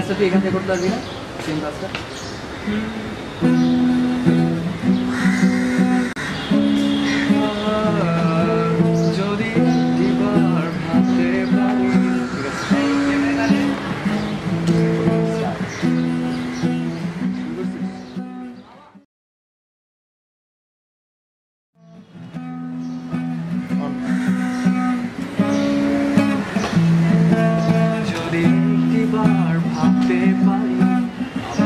কাজটা তুই এখান থেকে করতে পারবি না? সেম কাজটা যদি একবার ভাবতে পারি। যদি একবার ভাবতে পারি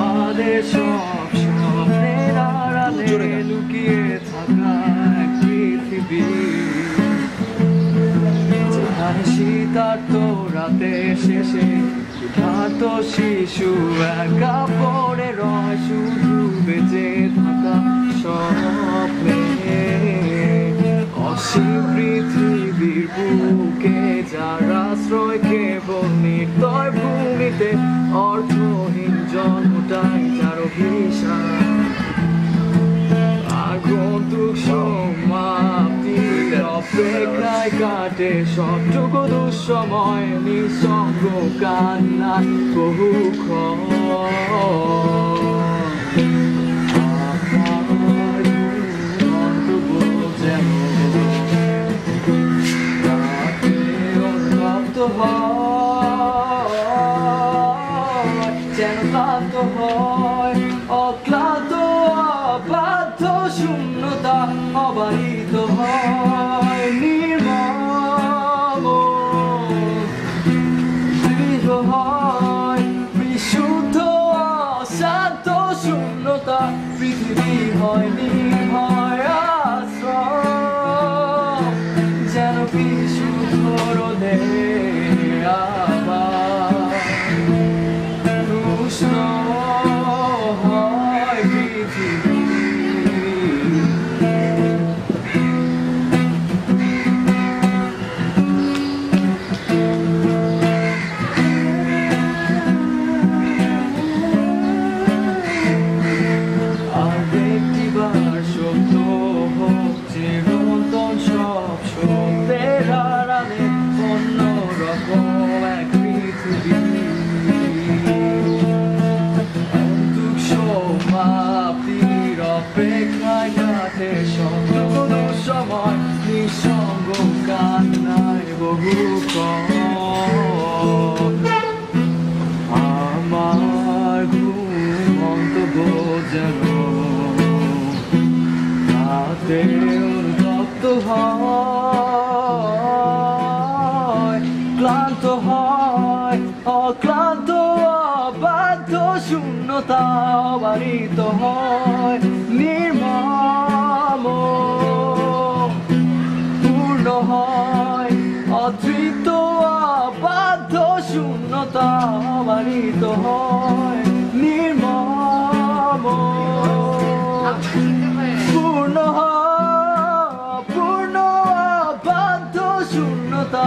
আমাদের সব স্বপ্নের আড়ালে লুকিয়ে থাকা এক পৃথিবী, যেখানে শীতার্ত রাতে শেষে ক্ষুধার্ত শিশু একা পড়ে রয় শুধু বেঁচে থাকা স্বপ্নে, অসীম পৃথিবীর বুকে যার আশ্রয় কেবল নির্দয় ভূমিতে, অর্থহীন জন্মটাই যার অভিশাপ, আগন্তুক সমাপ্তির অপেক্ষায় কাটে সবটুকু দুঃসময়, নিঃসঙ্গ কান্না বহুক্ষণ। যেন ক্লান্ত হয় অক্লান্ত অবাধ্য শূন্যতা, অবাহিত হয় নির্মম, দৃঢ় হয় বিশুদ্ধ অশান্ত শূন্যতা, পৃথিবী হয় নির্ভয় আশ্রয়, যেন বিশুদ্ধ রোদে হয় পৃথিবী। আর একটিবার সত্য হোক চিরন্তন সব সত্যের আড়ালে অন্যরকম এক পৃথিবী, সমাপ্তির অপেক্ষায় কাটে সবটুকু সময়, নিঃসঙ্গ কান্নায় বহুক্ষণ। আমার ঘুমন্ত যেন রাতে উত্তপ্ত হয়, ক্লান্ত হয় অক্লান্ত অবাধ্য শূন্যতা, অবারিত হয় নির্মম, পূর্ণ হয় অতৃপ্ত অবাধ্য শূন্যতা, অবারিত হয় নির্মম, পূর্ণ পূর্ণ অবাধ্য শূন্যতা।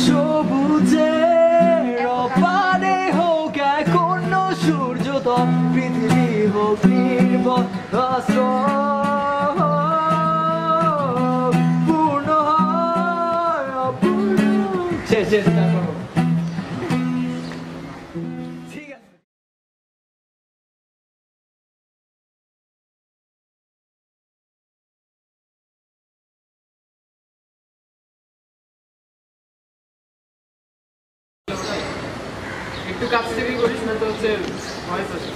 সবুজের অপারে হোক এক অন্য সূর্যতল, পৃথিবী হোক নির্ভর পূর্ণ হয় অপূর্ণ। শেষ ঠিক আছে। একটু কাছ থেকে করিস না তো হচ্ছে ভয়েস আছে।